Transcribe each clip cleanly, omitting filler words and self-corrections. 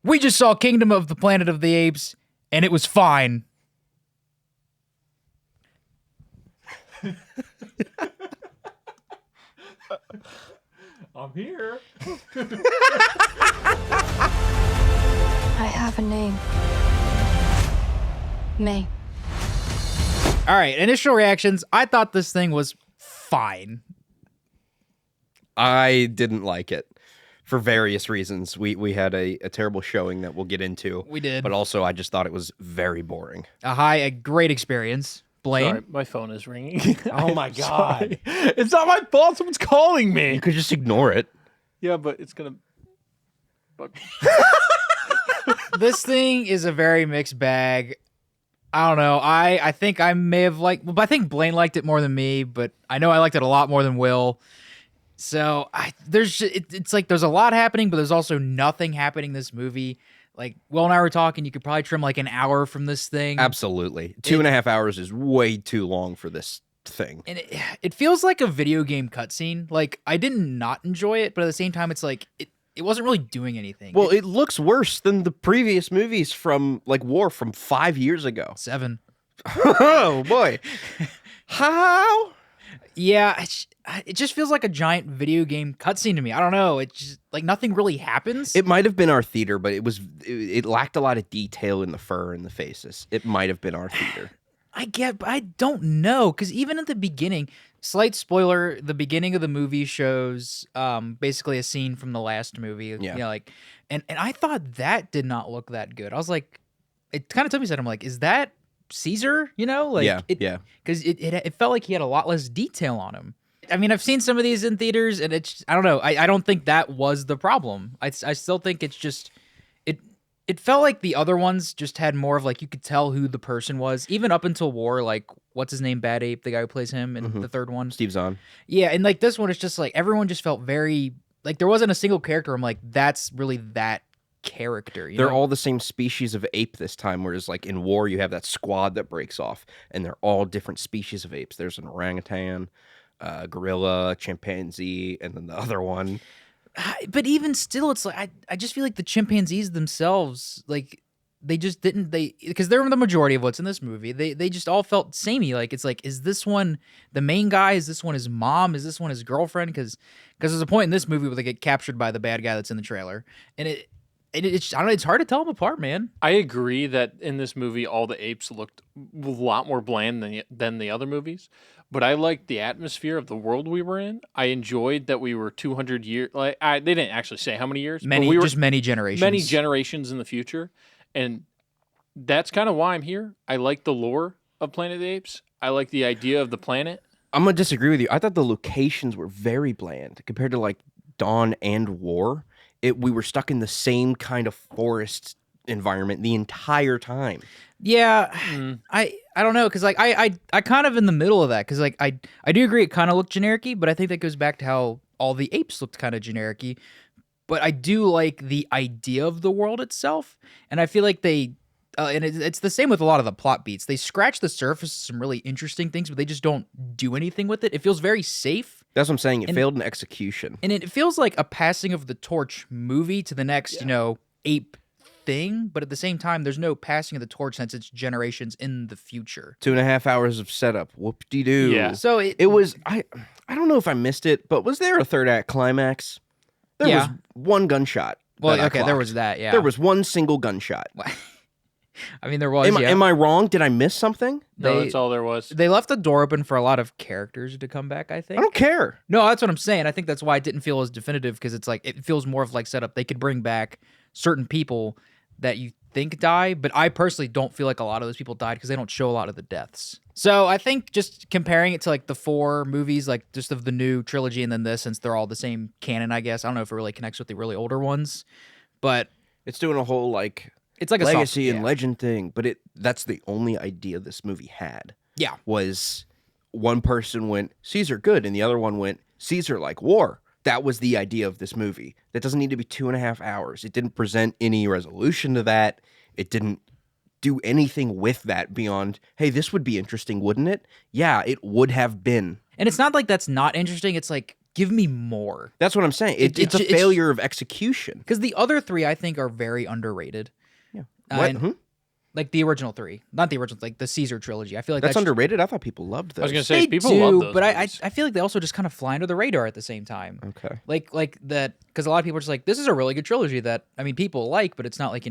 We just saw Kingdom of the Planet of the Apes, and it was fine. I'm here. I have a name. May. All right, initial reactions. I thought this thing was fine. I didn't like it for various reasons. We had a terrible showing that we'll get into. We did. But also, I just thought it was very boring. A great experience. Blaine? Sorry, my phone is ringing. Oh my God. It's not my fault. Someone's calling me. You could just ignore it. Yeah, but it's gonna. This thing is a very mixed bag. I don't know. I think I may have liked... Well, I think Blaine liked it more than me, but I know I liked it a lot more than Will. So it's like there's a lot happening, but there's also nothing happening in this movie. Like, Will and I were talking, you could probably trim like an hour from this thing. Absolutely. 2.5 hours is way too long for this thing. And it feels like a video game cutscene. Like, I did not enjoy it, but at the same time, it's like, it wasn't really doing anything. Well, it looks worse than the previous movies from, like, War from 5 years ago. 7. Oh, boy. How? Yeah, it just feels like a giant video game cutscene to me. I don't know. It's just like nothing really happens. It might have been our theater, but it lacked a lot of detail in the fur and the faces. It might have been our theater. I don't know, because even at the beginning, slight spoiler, the beginning of the movie shows basically a scene from the last movie. Yeah. You know, like, and I thought that did not look that good. I was like, it kind of took me a second. I'm like, is that Caesar? You know, like, yeah, because it felt like he had a lot less detail on him. I mean, I've seen some of these in theaters, and it's, I don't know. I don't think that was the problem. I still think it's just, it felt like the other ones just had more of like, you could tell who the person was, even up until War, like, what's his name, Bad Ape, the guy who plays him in the third one. Steve Zahn. Yeah, and like this one, it's just like, everyone just felt very, like there wasn't a single character. I'm like, that's really that character. They're all the same species of ape this time, whereas like in War, you have that squad that breaks off, and they're all different species of apes. There's an orangutan, gorilla, chimpanzee, and then the other one. But even still, it's like I just feel like the chimpanzees themselves, like they just didn't because they're the majority of what's in this movie. They just all felt samey. Like it's like, is this one the main guy? Is this one his mom? Is this one his girlfriend? Because there's a point in this movie where they get captured by the bad guy that's in the trailer, and it's I don't know. It's hard to tell them apart, man. I agree that in this movie, all the apes looked a lot more bland than the other movies. But I liked the atmosphere of the world we were in. I enjoyed that we were 200 years. Like they didn't actually say how many years. Many, but we were just many generations. Many generations in the future, and that's kind of why I'm here. I like the lore of Planet of the Apes. I like the idea of the planet. I'm gonna disagree with you. I thought the locations were very bland compared to like Dawn and War. We were stuck in the same kind of forest environment the entire time. Yeah, I don't know, because like I kind of in the middle of that, because like I do agree it kind of looked generic-y, but I think that goes back to how all the apes looked kind of generic-y. But I do like the idea of the world itself, and I feel like they and it's the same with a lot of the plot beats. They scratch the surface of some really interesting things, but they just don't do anything with it. It feels very safe. That's what I'm saying. It failed in execution. And it feels like a passing of the torch movie to the next, ape thing. But at the same time, there's no passing of the torch since it's generations in the future. 2.5 hours of setup. Whoop-de-doo. Yeah. So it was, I don't know if I missed it, but was there a third act climax? There was one gunshot. Well, okay, there was that, yeah. There was one single gunshot. I mean, there was, Am I wrong? Did I miss something? No, that's all there was. They left the door open for a lot of characters to come back, I think. I don't care. No, that's what I'm saying. I think that's why it didn't feel as definitive, because it's like, it feels more of like setup. They could bring back certain people that you think die, but I personally don't feel like a lot of those people died because they don't show a lot of the deaths. So I think just comparing it to like the 4 movies, like just of the new trilogy and then this, since they're all the same canon, I guess. I don't know if it really connects with the really older ones, but it's doing a whole like it's like a legacy and legend thing, but that's the only idea this movie had. Yeah. Was one person went, Caesar good, and the other one went, Caesar like war. That was the idea of this movie. That doesn't need to be 2.5 hours. It didn't present any resolution to that. It didn't do anything with that beyond, hey, this would be interesting, wouldn't it? Yeah, it would have been. And it's not like that's not interesting. It's like give me more. That's what I'm saying. It's a failure of execution. Because the other 3, I think, are very underrated. Yeah. What? And, like the original 3, not the original, like the Caesar trilogy. I feel like That's underrated. I thought people loved those. I was gonna say they people do, love those, but I movies. feel like they also just kind of fly under the radar at the same time. Okay. Like that, because a lot of people are just like, this is a really good trilogy that people like, but it's not like,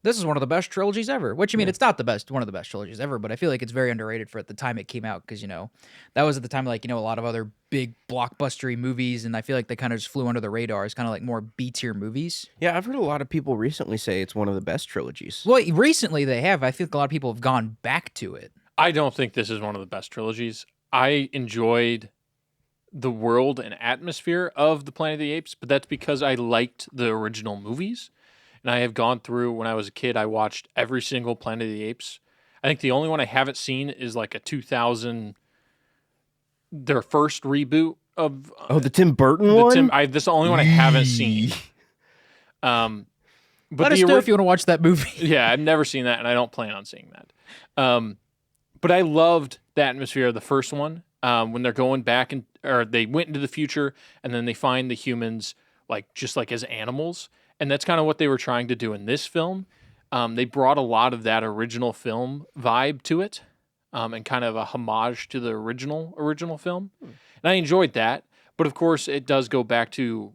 this is one of the best trilogies ever. Which it's not one of the best trilogies ever, but I feel like it's very underrated for at the time it came out, because that was at the time like a lot of other big blockbustery movies, and I feel like they kind of just flew under the radar as kind of like more B tier movies. Yeah, I've heard a lot of people recently say it's one of the best trilogies. Well, recently they have. I feel like a lot of people have gone back to it. I don't think this is one of the best trilogies. I enjoyed the world and atmosphere of the Planet of the Apes, but that's because I liked the original movies. And I have gone through, when I was a kid, I watched every single Planet of the Apes. I think the only one I haven't seen is like a 2000, their first reboot of... the Tim Burton one? This is the only one I haven't seen. But Let us know if you want to watch that movie. Yeah, I've never seen that, and I don't plan on seeing that. But I loved the atmosphere of the first one, when they're going back or they went into the future, and then they find the humans just like as animals, and that's kind of what they were trying to do in this film. They brought a lot of that original film vibe to it, and kind of a homage to the original film, and I enjoyed that. But of course, it does go back to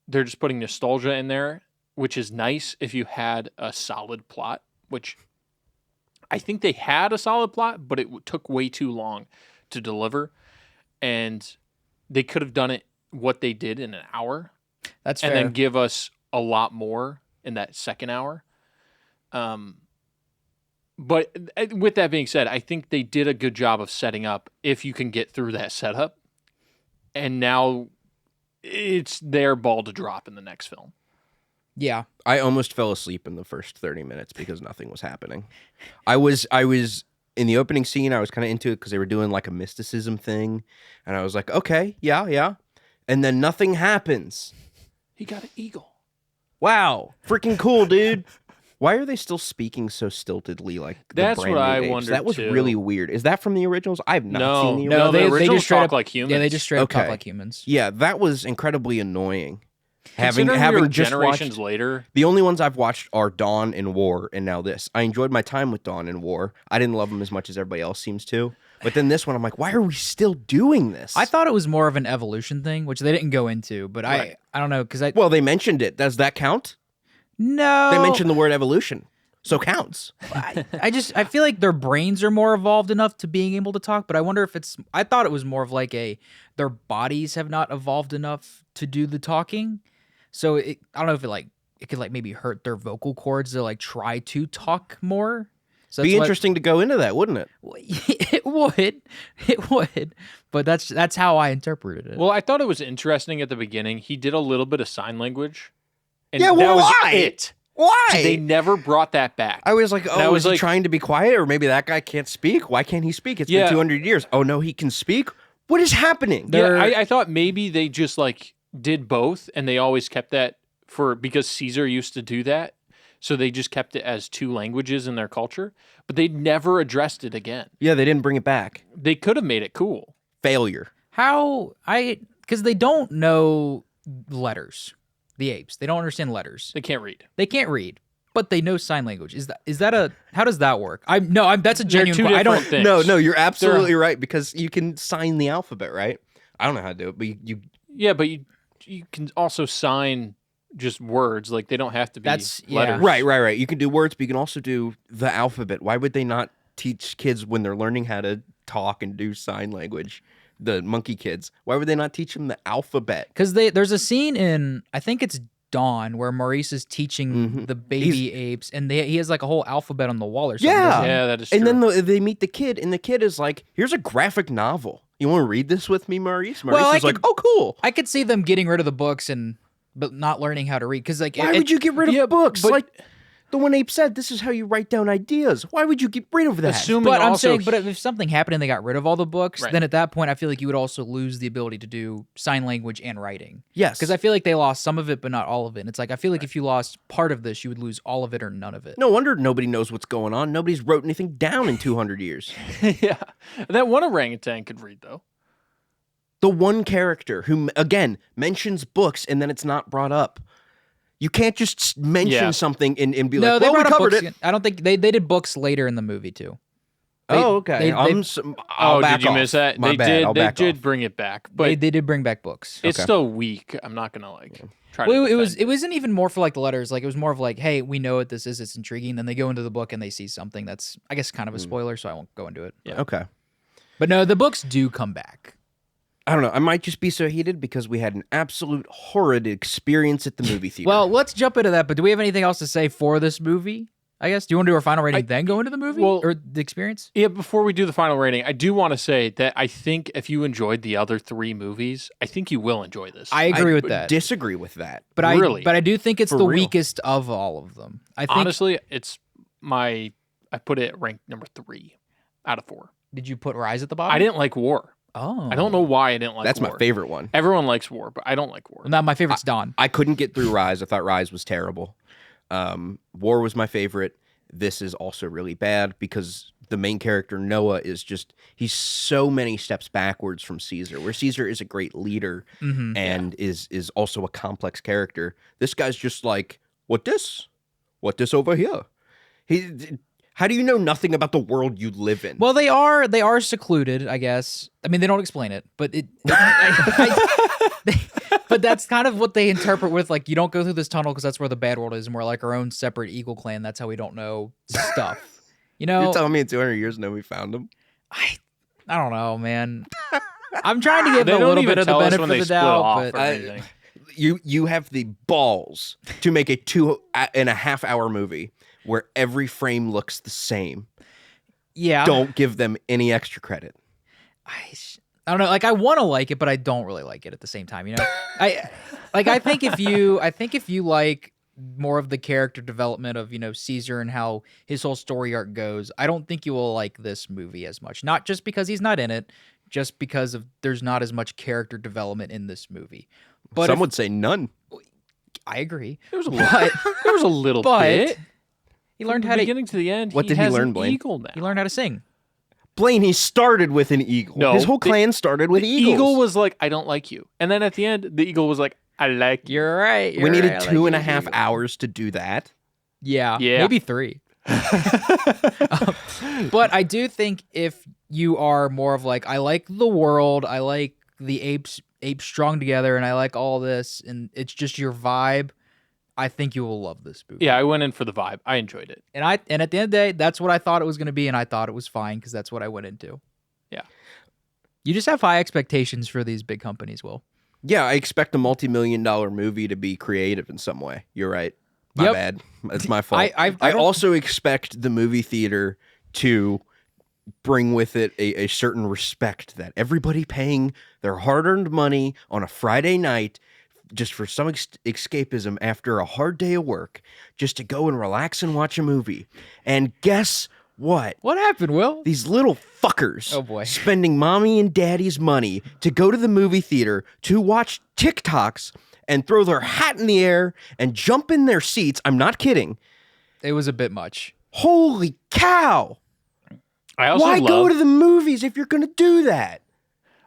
they're just putting nostalgia in there, which is nice if you had a solid plot, which I think they had a solid plot, but it took way too long to deliver. And they could have done it what they did in an hour. That's and fair. then give us a lot more in that second hour. But with that being said, I think they did a good job of setting up if you can get through that setup. And now it's their ball to drop in the next film. Yeah. I almost fell asleep in the first 30 minutes because nothing was happening. I was in the opening scene, I was kind of into it because they were doing like a mysticism thing. And I was like, okay, yeah. And then nothing happens. He got an eagle. Wow. Freaking cool, dude. Why are they still speaking so stiltedly like That's the brand what new I Apes? wondered, That was too. really weird. Is that from the originals? I've not No, seen the no, originals. the they originals just straight talk up like humans. Yeah, they just straight up talk Okay. like humans. Yeah, that was incredibly annoying. Considering we Having were just generations watched, later. the only ones I've watched are Dawn and War, and now this. I enjoyed my time with Dawn and War. I didn't love them as much as everybody else seems to. But then this one, I'm like, why are we still doing this? I thought it was more of an evolution thing, which they didn't go into, but Right. I don't know, because Well, they mentioned it. Does that count? No. They mentioned the word evolution, so counts. I feel like their brains are more evolved enough to being able to talk, but I wonder if I thought it was more of like their bodies have not evolved enough to do the talking. So I don't know if it could like maybe hurt their vocal cords to like try to talk more. So Be that's interesting to go into that, wouldn't it? It would, but that's how I interpreted it. Well, I thought it was interesting at the beginning. He did a little bit of sign language. And Yeah, that was why? it. Why? They never brought that back. I was like, I oh, was is he like- trying to be quiet? Or maybe that guy can't speak? Why can't he speak? It's Yeah. been 200 years. Oh, no, he can speak? What is happening? They're- I thought maybe they just like did both, and they always kept that because Caesar used to do that. So they just kept it as two languages in their culture, but they never addressed it again. Yeah, they didn't bring it back. They could have made it cool. Failure. Because they don't know letters. The apes, they don't understand letters. They can't read. They can't read, but they know sign language. Is that a how does that work? That's a They're genuine. two I don't. different things. No, you're absolutely right because you can sign the alphabet, right? I don't know how to do it, but you Yeah, but you can also sign just words. Like they don't have to be That's- yeah. letters. right. You can do words, but you can also do the alphabet. Why would they not teach kids when they're learning how to talk and do sign language? The monkey kids. Why would they not teach them the alphabet? Because there's a scene in I think it's Dawn where Maurice is teaching the baby apes, and he has like a whole alphabet on the wall or something. Yeah. doesn't he? Yeah, that is true. And then they meet the kid, and the kid is like, "Here's a graphic novel. You want to read this with me, Maurice?" Maurice Well, is like, "Oh, cool." I could see them getting rid of the books but not learning how to read because like Why would you get rid of yeah, books? but- Like the one Ape said, this is how you write down ideas. Why would you get rid of that? Assuming But I'm also saying, but if something happened and they got rid of all the books, Right. then at that point, I feel like you would also lose the ability to do sign language and writing. Yes. Because I feel like they lost some of it, but not all of it. And it's like I feel like if you lost part of this, you would lose all of it or none of it. No wonder nobody knows what's going on. Nobody's wrote anything down in 200 years. yeah, that one orangutan could read though. The one character who, again, mentions books and then it's not brought up. You can't just mention something and be No, like, they well, we brought up covered books. it. I don't think they did books later in the movie too. Oh, okay. I'll back did you off. miss that? My They bad. did. I'll They back did off. bring it back, but They did bring back books. it's Okay. still weak. I'm not gonna try to. Well, defend it wasn't even more for like the letters. Like it was more of like, hey, we know what this is. It's intriguing. Then they go into the book and they see something that's, I guess, kind of a spoiler. So I won't go into it. Yeah. Okay. But no, the books do come back. I don't know. I might just be so heated because we had an absolute horrid experience at the movie theater. Well, let's jump into that. But do we have anything else to say for this movie? I guess. Do you want to do our final rating, then go into the movie or the experience? Yeah, before we do the final rating, I do want to say that I think if you enjoyed the other 3 movies, I think you will enjoy this. I agree with that. Disagree with that. But Really? I do think it's For the real. weakest of all of them. I think. Honestly, I put it ranked number 3 out of 4. Did you put Rise at the bottom? I didn't like War. Oh, I don't know why I didn't like That's War. my favorite one. Everyone likes War, but I don't like War. Not my favorite's Dawn. I couldn't get through Rise. I thought Rise was terrible. War was my favorite. This is also really bad because the main character, Noah, he's so many steps backwards from Caesar, where Caesar is a great leader and is also a complex character. This guy's just like, what this? What this over here? How do you know nothing about the world you live in? Well, they are secluded, I guess. I mean, they don't explain it, but but that's kind of what they interpret with like, you don't go through this tunnel because that's where the bad world is, and we're like our own separate Eagle clan. That's how we don't know stuff. You know, You're telling me in 200 years nobody found him? I don't know, man. I'm trying to give They them a don't little even bit of the tell us benefit when of they the split doubt, off but or anything. You have the balls to make a 2.5-hour movie where every frame looks the same. yeah, Don't give them any extra credit. I don't know. Like I want to like it, but I don't really like it at the same time. You know, I think if you like more of the character development of Caesar and how his whole story arc goes, I don't think you will like this movie as much. Not just because he's not in it, just because there's not as much character development in this movie. But Some would say none. I agree. There was a little, there was a little But bit. he learned From how the to beginning to the end. What did he has learn, an Blaine? Eagle now. he learned how to sing. Blaine, he started with an eagle. No, His whole clan started with eagles. Eagle was like, I don't like you, and then at the end, the eagle was like, I like you. You're right. we needed 2.5 hours to do that. Yeah, Yeah. maybe 3. But I do think if you are more of like, I like the world, I like the apes strung together, and I like all this, and it's just your vibe, I think you will love this movie. Yeah, I went in for the vibe. I enjoyed it. And at the end of the day, that's what I thought it was going to be, and I thought it was fine because that's what I went into. Yeah. You just have high expectations for these big companies, Will. Yeah, I expect a multi-million-dollar movie to be creative in some way. You're right. My Yep. bad. It's my fault. I don't- also expect the movie theater to bring with it a certain respect that everybody paying their hard-earned money on a Friday night just for some escapism after a hard day of work, just to go and relax and watch a movie. And guess what? What happened, Will? These little fuckers Oh, boy. spending mommy and daddy's money to go to the movie theater to watch TikToks and throw their hat in the air and jump in their seats. I'm not kidding. It was a bit much. Holy cow. I also Why love, go to the movies if you're going to do that?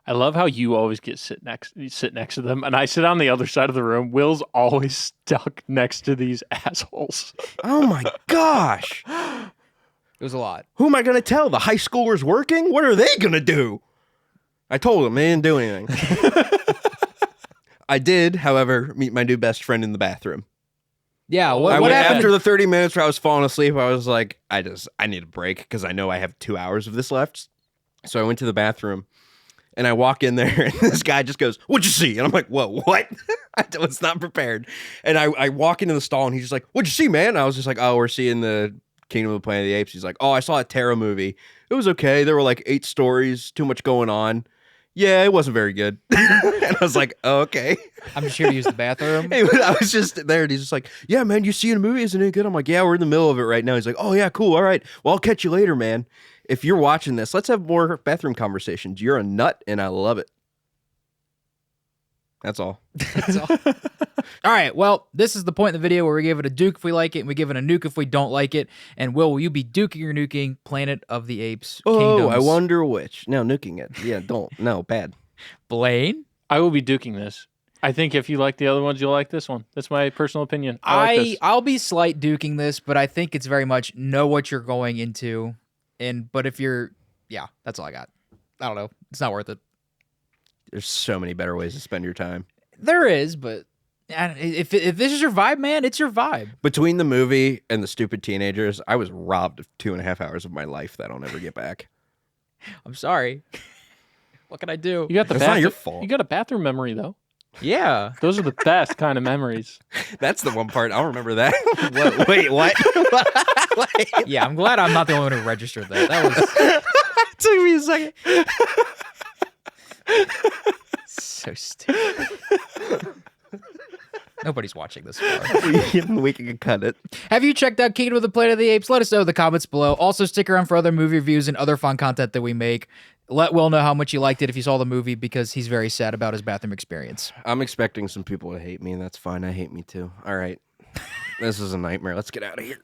I love how you always sit next to them, and I sit on the other side of the room. Will's always stuck next to these assholes. Oh my gosh. It was a lot. Who am I going to tell? The high schoolers working? What are they going to do? I told them they didn't do anything. I did, however, meet my new best friend in the bathroom. Yeah, I what went happened? after the 30 minutes where I was falling asleep. I was like, I need a break because I know I have 2 hours of this left. So I went to the bathroom and I walk in there and this guy just goes, "What'd you see?" And I'm like, "Whoa, what?" I was not prepared. And I walk into the stall and he's just like, "What'd you see, man?" And I was just like, "Oh, we're seeing the Kingdom of the Planet of the Apes." He's like, "Oh, I saw a Terra movie. It was okay. There were like 8 stories, too much going on. Yeah, it wasn't very good." And I was like, "Oh, okay." I'm just here to use the bathroom. I was just there and he's just like, "Yeah, man, you seeing a movie? Isn't it good?" I'm like, "Yeah, we're in the middle of it right now." He's like, "Oh, yeah, cool. All right. Well, I'll catch you later, man. If you're watching this, let's have more bathroom conversations. You're a nut and I love it." That's all. That's all. All right, well, this is the point in the video where we give it a duke if we like it, and we give it a nuke if we don't like it. And will you be duking or nuking Planet of the Apes Oh, Kingdoms? I wonder which. No, nuking it. Yeah, don't. No, bad. Blaine? I will be duking this. I think if you like the other ones, you'll like this one. That's my personal opinion. I like this. I'll be slight duking this, but I think it's very much know what you're going into. But if you're, yeah, that's all I got. I don't know. It's not worth it. There's so many better ways to spend your time. There is, but if this is your vibe, man, it's your vibe. Between the movie and the stupid teenagers, I was robbed of 2.5 hours of my life that I'll never get back. I'm sorry. What can I do? You got the It's not your fault. You got a bathroom memory though. Yeah. Those are the best kind of memories. That's the one part I'll remember that. Wait, what? Wait. Yeah, I'm glad I'm not the only one who registered that. That was Took me a second. so stupid. Nobody's watching this far. We can cut it. Have you checked out Kingdom of the Planet of the Apes? Let us know in the comments below. Also, stick around for other movie reviews and other fun content that we make. Let Will know how much you liked it if you saw the movie, because he's very sad about his bathroom experience. I'm expecting some people to hate me, and that's fine. I hate me too. All right. This is a nightmare. Let's get out of here.